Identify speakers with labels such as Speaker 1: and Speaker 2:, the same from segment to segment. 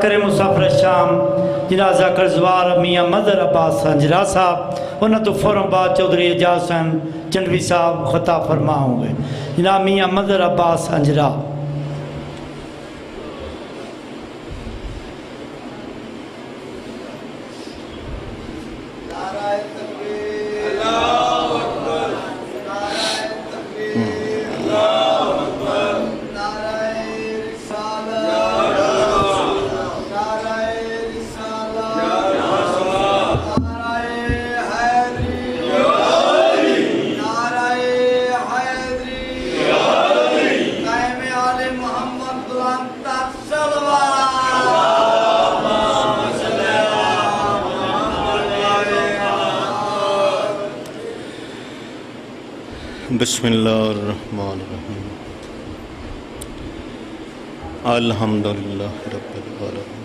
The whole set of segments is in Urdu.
Speaker 1: کرے مسافر شام جنازہ قرضوار میاں مظہر عباس سنجرا صاحب، انہوں تو فوراں بعد چودھری اعجاز حسین چنڈوی صاحب خطاب فرما ہوں گے۔ جناب میاں مظہر عباس سنجرا۔
Speaker 2: بسم اللہ الرحمن الرحیم الحمدللہ رب العالمین۔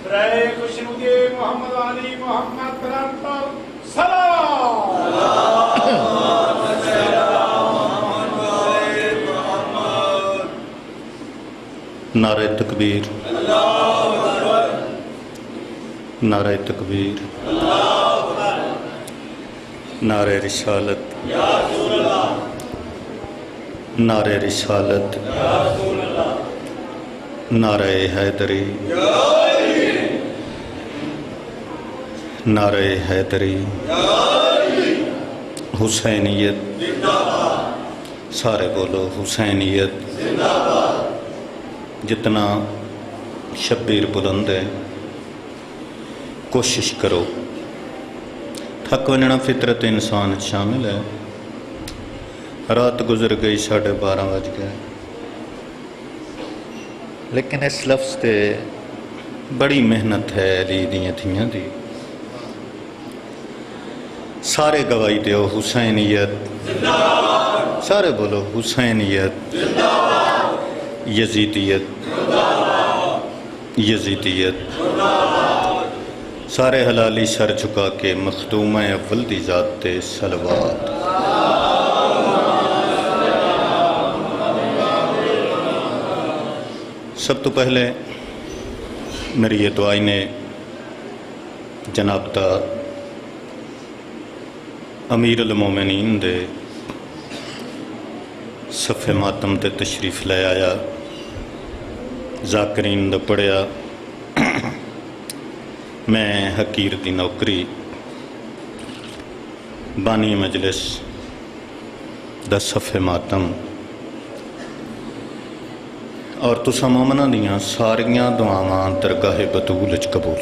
Speaker 3: برائے خوشنود محمد علی محمد کرم پر سلام۔
Speaker 2: نعرہ تکبیر، نعرہ تکبیر، نعرہ رسالت، نعرہ رسالت، نعرہ حیدری، نعرہ حیدری، حسینیت، سارے بولو حسینیت، جتنا شبیر بلند ہے کوشش کرو، تھک وننا فطرت انسان شامل ہے۔ رات گزر گئی 12:30 بج گئے، لیکن اس لفظ تے بڑی محنت ہے علی دیاں تھیاں دی۔ سارے گواہی دیو حسینیت، سارے بولو حسینیت، یزیدیت، یزیدیت، سارے حلالی سر جھکا کے مخدوم اول دی ذات تے صلوات۔ سب تو پہلے میری یہ دعائی نے جناب دا امیر المومنین دے صف ماتم تے تشریف لے آیا، ذاکرین دا پڑھیا، میں حقیر دی نوکری بانی مجلس دا صف ماتم اور تسا مومنہ دیاں ساریاں دعاواں درگاہ بطول اچ قبول۔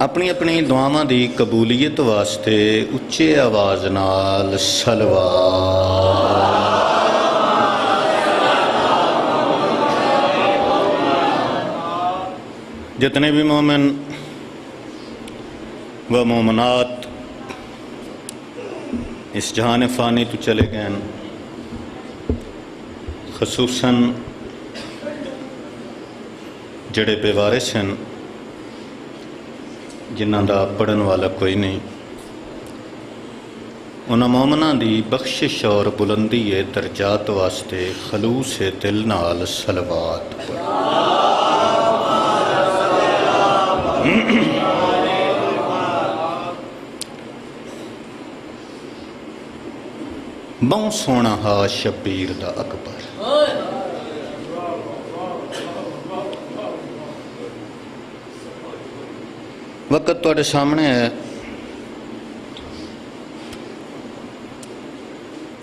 Speaker 2: اپنی اپنی دعاواں دی قبولیت واسطے اچھے آواز نال صلوات۔ جتنے بھی مومن و مومنات اس جہان فانی تو چلے گئے، خصوصاً جڑے بے وارث ہیں، جنہاں دا پڑھن والا کوئی نہیں، انہاں مومنہ دی بخشش اور بلندی درجات واسطے خلوص دل نال صلوات پڑھو۔ بہت سونا ہا شبیر دا اکبر، وقت تواڈے سامنے ہے۔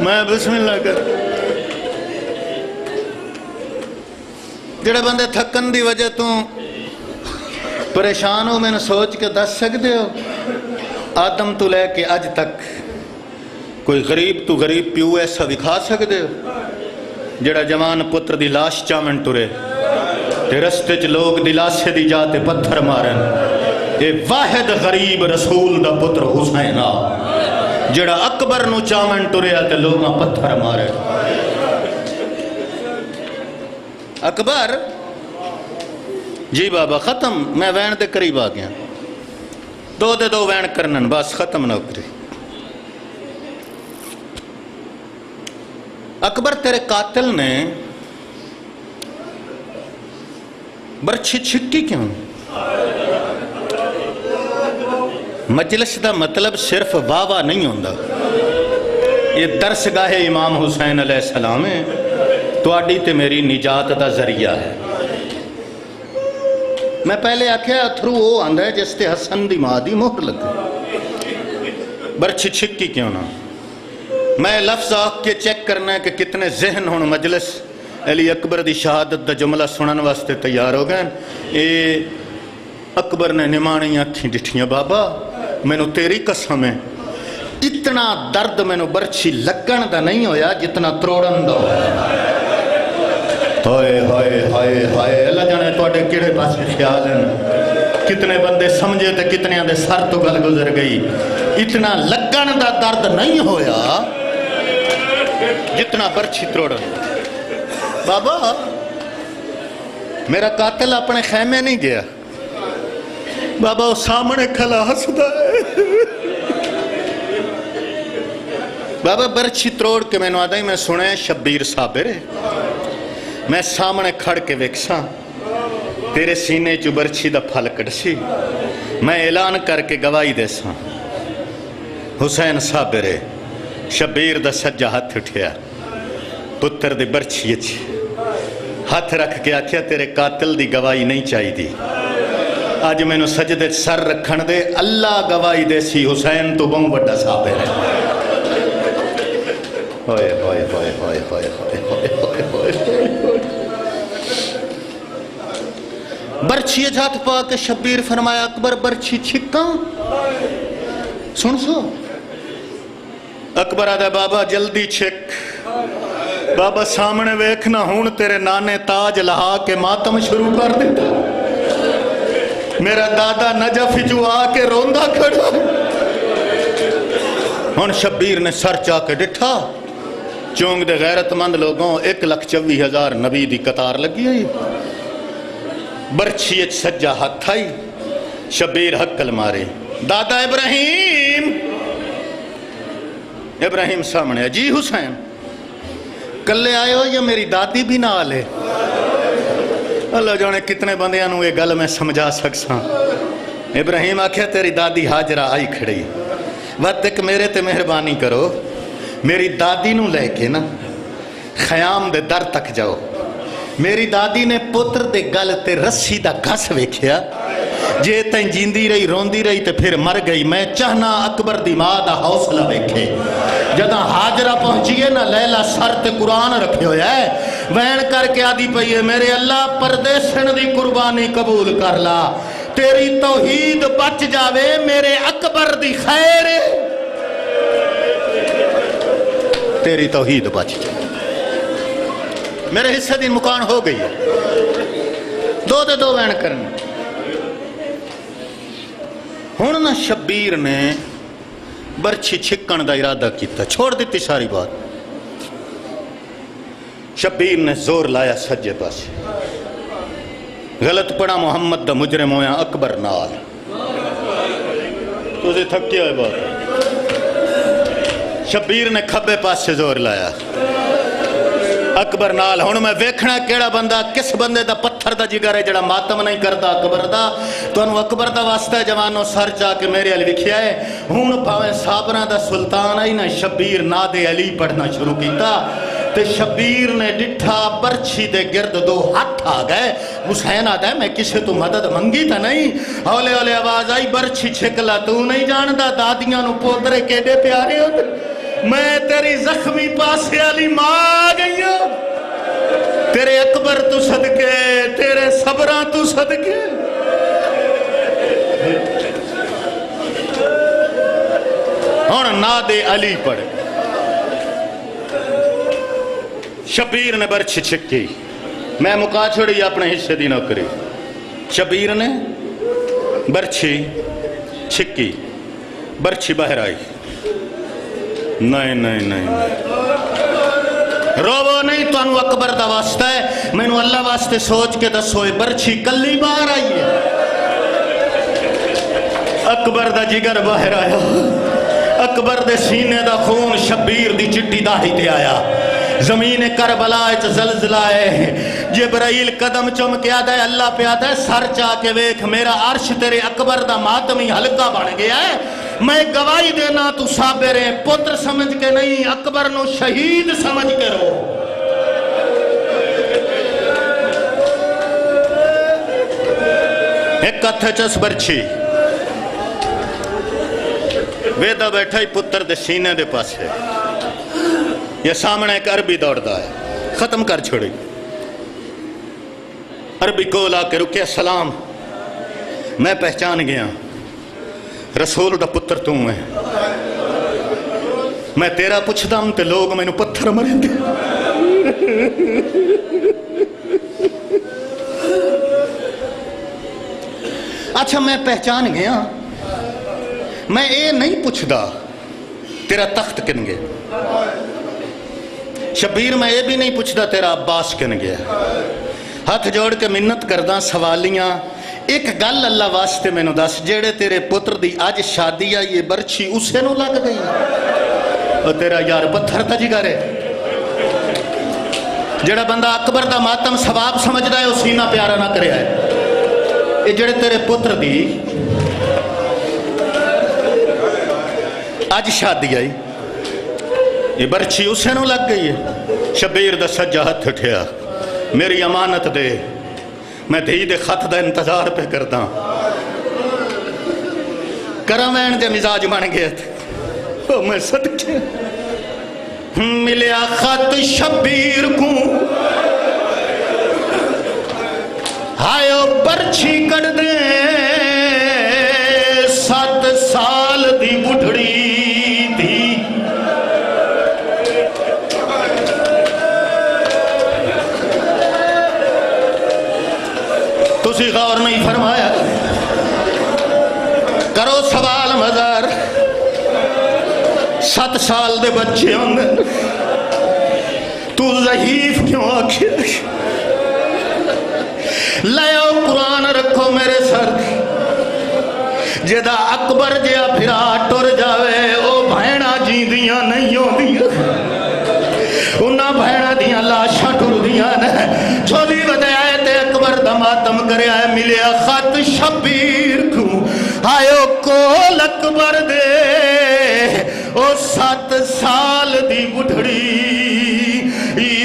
Speaker 2: میں بسم اللہ کر جڑے بندے تھکن دی وجہ تو پریشان ہو میں نے سوچ کے دس سکتے ہو آدم تو لے کے اج تک کوئی غریب تو غریب پیو ایسا دکھا سکتے ہو جڑا جوان پتر دی لاش چامن ٹرے تے رستے چ لوگ دلاسے دی جاتے پتھر مارن اے واحد غریب رسول دا پتر حسین آ جڑا اکبر نو چامن ٹریا تے لوگاں پتھر مارے اکبر جی بابا ختم میں وین دے قریب آ گیا دو دے دو وین کرنن بس ختم نوکری اکبر تیرے قاتل نے برچھی چھکی کیوں مجلس دا مطلب صرف واہ نہیں ہوندہ یہ درسگاہ امام حسین علیہ السلام ہے تو آڈی تے میری نجات دا ذریعہ ہے میں پہلے آکھیا اتھرو وہ آندھا ہے جس تے حسن دی ماں دی مہر لگ برچھی چھکی کیوں نہ میں لفظ آکھ کے چیک کرنا ہے کہ کتنے ذہن ہون مجلس علی اکبر دی شہادت دا جملہ سنن واسطے تیار ہو گئے اے اکبر نے نمانی آنکھیں ڈٹھیاں بابا میں نو تیری قسم ہے اتنا درد میں نو برچھی لگن دا نہیں ہویا جتنا تروڑن دا ہویا ہائے ہائے ہائے ہائے اللہ جانے توڑے کیڑے پاس خیال ہیں کتنے بندے سمجھے تے کتنے آدھے سر تو گل گزر گئی اتنا لگن دا درد نہیں ہویا جتنا برچھی تروڑن بابا میرا قاتل اپنے خیمے نہیں گیا بابا وہ سامنے کھلا ہسدا ہے بابا برچھی تروڑ کے میں نوادائی میں سنے شبیر صابر ہے میں سامنے کھڑ کے ویکساں تیرے سینے چو برچھی دا پھل کٹسی میں اعلان کر کے گواہی دے ساں حسین صابر ہے شبیر دا سجا ہاتھ اٹھیا پتر دے برچھی اچھی ہاتھ رکھ کے آکھیا تیرے قاتل دی گواہی نہیں چاہی دی آج میں نو سجدے سر رکھن دے اللہ گواہی دے سی حسین تو بہت بڑا صابر ہے ہوئے ہوئے ہوئے ہوئے ہوئے ہوئے برچھی جات پا کے شبیر فرمایا اکبر برچھی چھکا سن سو اکبر آدھا بابا جلدی چھک بابا سامنے ویکھنا ہون تیرے نانے تاج لہا کے ماتم شروع کر دیتا میرا دادا نجف جو آ کے روندہ کھڑا ہون شبیر نے سر چاہ کے ڈٹھا چونگ دے غیرت مند لوگوں 1,24,000 نبی دی قطار لگی ہے برچھی اچ سجا ہاتھ آئی شبیر حقل مارے دادا ابراہیم سامنے جی حسین کلے آئے ہو یا میری دادی بھی نہ آلے اللہ جانے کتنے بندیاں یہ گل میں سمجھا سکساں ابراہیم آکھیا تیری دادی حاجرہ آئی کھڑی وقت ایک میرے تے مہربانی کرو میری دادی نو لے کے نا خیام دے در تک جاؤ میری دادی نے پتر دے گل تے رسی دا گھس ویکھیا جے تین جیندی رہی روندی رہی تے پھر مر گئی میں چاہنا اکبر دی ماں دا حوصلہ ویکھے جدہ حاجرہ پہنچیے نا لیلہ سر تے قرآن رکھے ہویا ہے وین کر کے آدھی پئیے میرے اللہ پردیسن دی قربانی قبول کر لا تیری توحید بچ جاوے میرے اکبر دی خیر تیری توحید بچ جاوے میرے حصہ دی مکان ہو گئی ہے دو دے دو وین کرنے ہون نا شبیر نے برچھی چھکن دا ارادہ کیتا چھوڑ دیتی ساری بات شبیر نے زور لایا سجے پاس غلط پڑا محمد دا مجرم ہویا اکبر نال تو اسے تھکیا ہے بات شبیر نے کھبے پاس سے زور لایا اکبر نال ہون میں ویکھنا کیڑا بندہ کس بندے دا پتھر دا جگر ہے جڑا ماتم نہیں کرتا اکبر دا تو انہوں اکبر دا واسطہ ہے جوانوں سر چاہ کے میرے علی لکھیا ہے ہون پاویں صابرہ دا سلطان آئی نا شبیر ناد علی پڑھنا شروع کیتا تے شبیر نے ڈٹھا برچھی دے گرد 2 ہاتھ آ گئے. حسین آتا ہے میں کسی تو مدد منگی تا نہیں. ہولے ہولے آواز آئی برچھی چھکلا تو نہیں جاندا دادیاں نو پوترے کیڈے پیارے ہوتے. میں تیری زخمی پاسے والی ماں گئی ہوں تیرے اکبر تو صدقے تیرے صبراں تو صدقے. ہن ناد علی پڑھ. شبیر نے برچھی چھکی. میں مکا چھوڑی اپنے حصے دی نوکری. شبیر نے برچھی چھکی. برچھی باہر آئی. نہیں نہیں نہیں روو نہیں تو انو اکبر دا واسطہ ہے. میں نو اللہ واسطے سوچ کے دسوئے برچھی کلی باہر آئی ہے. اکبر دا جگر باہر آیا. اکبر دے سینے دا خون شبیر دی چٹی داڑھی تے آیا. زمین کربلا اچ زلزلہ ہے. جبرائیل قدم چم کے آدھا ہے اللہ پہ آدھا ہے سر چاہ کے ویکھ میرا عرش تیرے اکبر دا ماتمی ہلکا بن گیا ہے. میں گواہی دینا تو صابر ہے پتر سمجھ کے نہیں اکبر نو شہید سمجھ کے رو. ایک کتھے چس برچھی ویدہ بیٹھا ہی پتر دے سینے دے پاس ہے. یہ سامنے ایک عربی دوڑتا ہے. ختم کر چھوڑی. عربی کول آ کے رکے سلام میں پہچان گیا رسول دا پتر تو ہے. میں تیرا پوچھتا ہوں تے لوگ میں نو پتھر مریں دے. اچھا میں پہچان گیا. میں اے نہیں پوچھدا تیرا تخت کن گے. شبیر میں یہ بھی نہیں پوچھدا تیرا عباس کن گیا. ہاتھ جوڑ کے منت کرداں سوالیاں. ایک گل اللہ واسطے میں نو دس جیڑے تیرے پتر دی آج شادی آئی یہ برچھی اسے نو لگ گئی اور تیرا یار پتھر تا جگر ہے. جیڑا بندہ اکبر دا ماتم ثواب سمجھدا ہے وہ سینہ پیارا نہ کرے ہے. یہ جیڑے تیرے پتر دی آج شادی آئی یہ برچھی اسے نو لگ گئی ہے. شبیر دا سجا ہاتھ اٹھیا میری امانت دے میں دھی دے خط دا انتظار پہ کرتا. کرمین دے مزاج بن گئے تھے میں صدقے ملیا خط شبیر کو ہائیو برچھی کر دے 7 سال دی بڑھڑی تھی. تسی غور نہیں فرمایا. کرو سوال مزار 7 سال دے بچے ہوں تو ضعیف کیوں آکھے. لیو قرآن رکھو میرے سر جدا اکبر جیا پھرا ٹر جاوے او بھائنہ جی دیاں نہیں ہوں دیاں انہاں بھائنہ دیاں لاشاں ٹر دیاں چھو دی بدائے تے اکبر دماتم کرے آئے ملیا خط شبیر کو آئیو کول اکبر دے او 7 سال دی بڑھڑی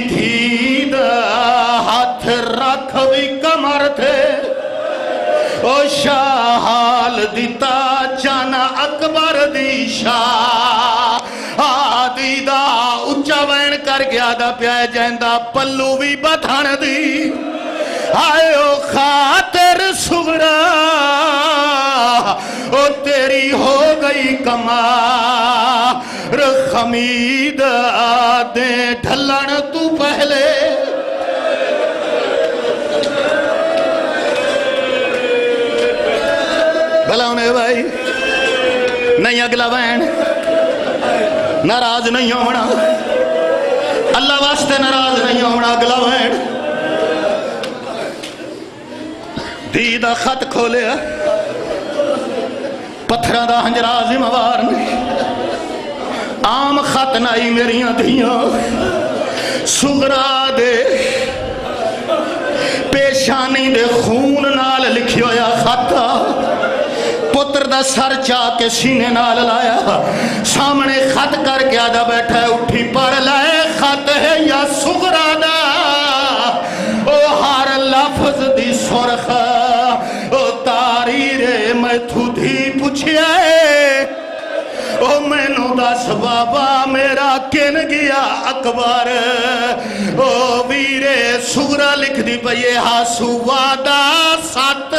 Speaker 2: تھی دا ہاتھ رکھ بھی کمر تھے او شاہال دیتا چانا اکبر دی شاہ آدھی دا اچھا وین کر گیا دا پیائے جہندہ پلو بھی بتھان دی آئیو خاطر سغرا او تیری ہو گئی کمار خمید دے ڈھلن تو پہلے بھلا انہیں بھائی نہیں اگلا وین ناراض نہیں ہونا اللہ واسطے ناراض نہیں ہونا اگلا وین دیدہ خط کھولے پتھرہ دا ہنجراز موار نہیں عام خط نائی میریاں دھیاں سغرا دے پیشانی دے خون نال لکھیو یا خطا پتر دا سر چاہ کے سینے نال لایا سامنے خط کر کے آدھا بیٹھا ہے اٹھی پڑھ لائے خط ہے یا صغرا دا او ہر لفظ دی سرخ او تاریر میں تھی پوچھیا او مینو دس بابا میرا کن گیا اکبر او ویرے صغرا لکھ دی پئیے ہاسو وعدہ 7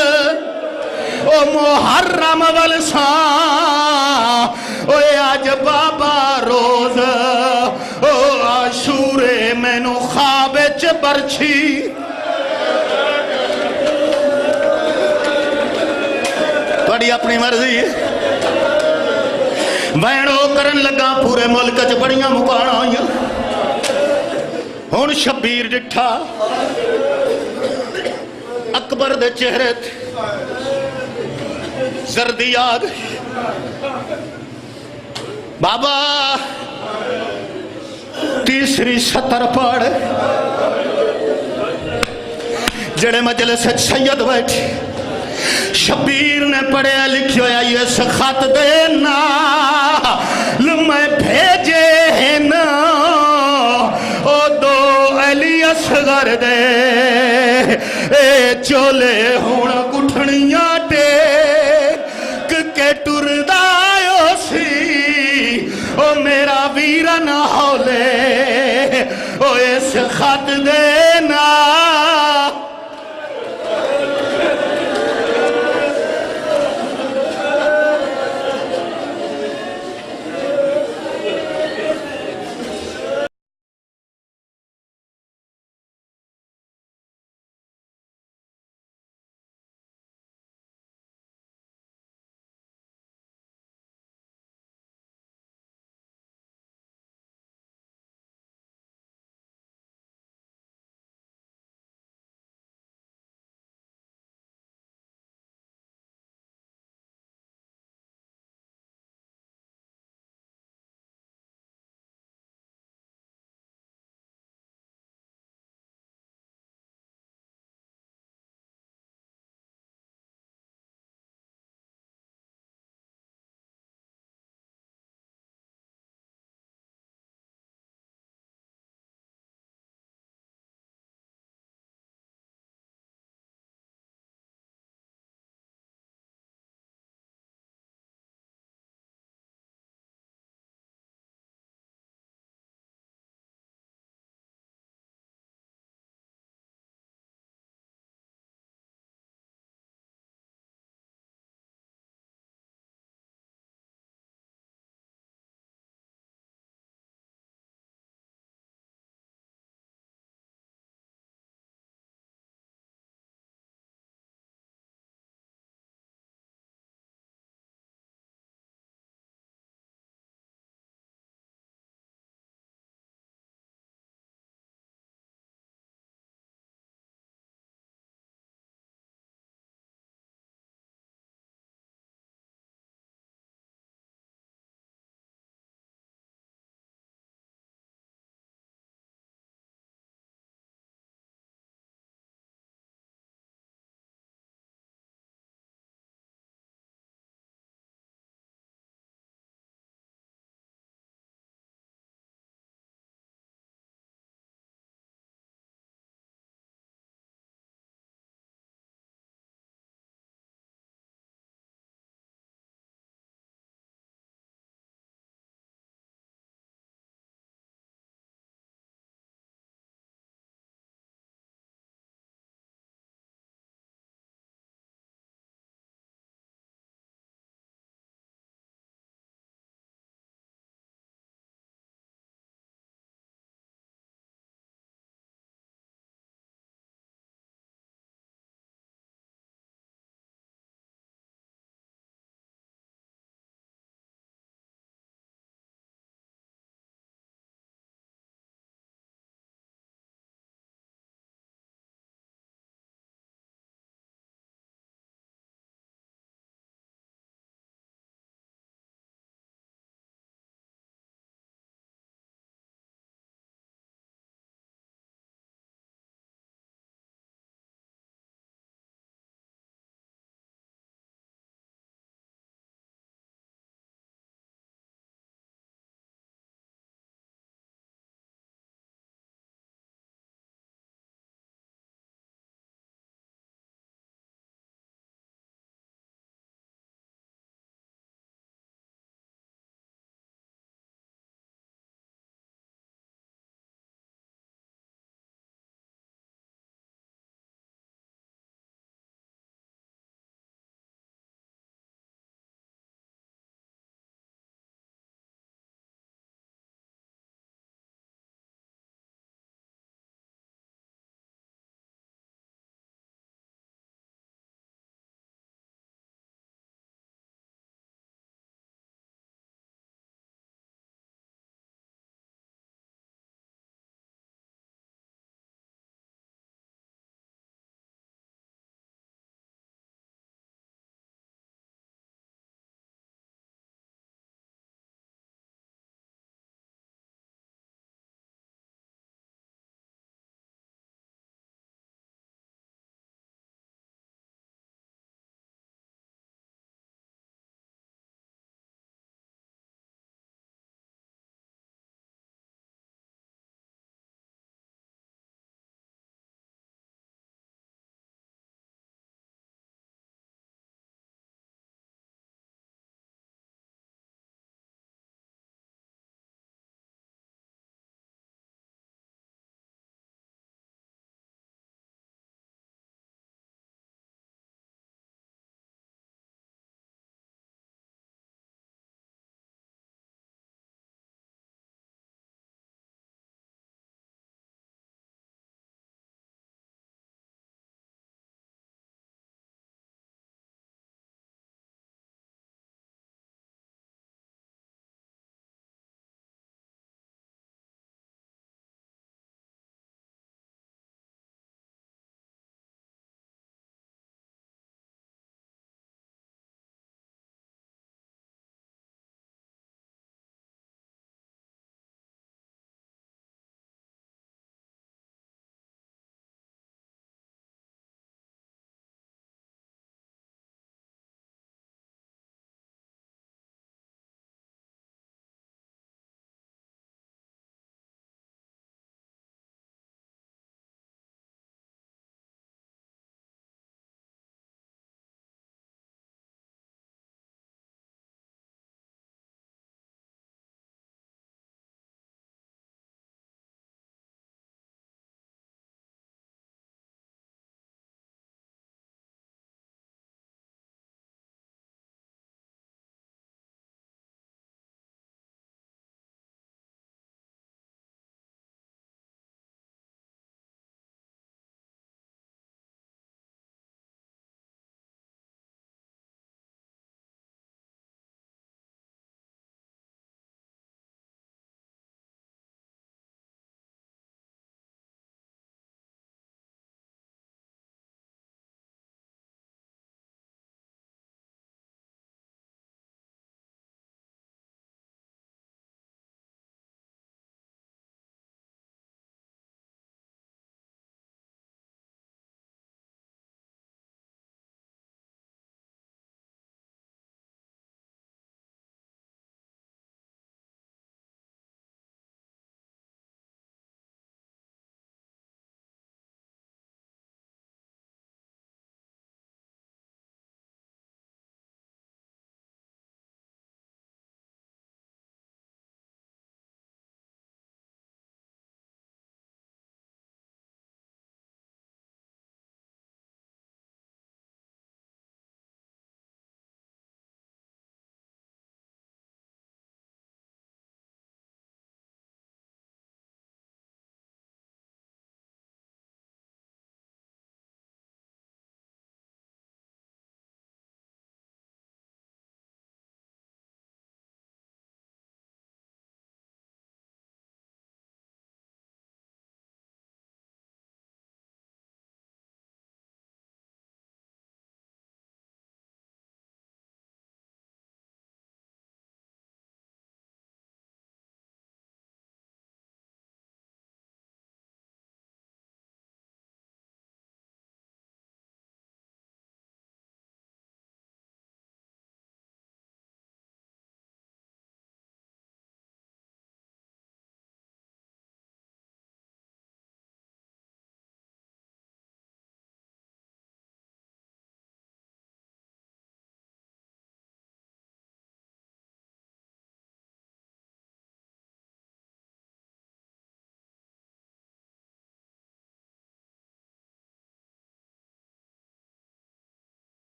Speaker 2: او محرم والسان او آج بابا روز او عاشورے مینو خواب چ برچھی بڑی اپنی مرضی ہے وینو کرن لگا پورے ملک چ بڑیاں مکانا ہوئی ہن شبیر ڈٹھا اکبر دے چہرے زردی آ گئی بابا تیسری سطر پڑھ جڑے مجلس سید بیٹھے شبیر نے پڑھیا لکھیا یہ خط دینا میں بھیجے ہیں نا او 2 علی اصغر دے اے چولے ہون گٹھنیاں ٹیک کے ٹردایو سی او میرا ویرن ہولے او اس خط دینا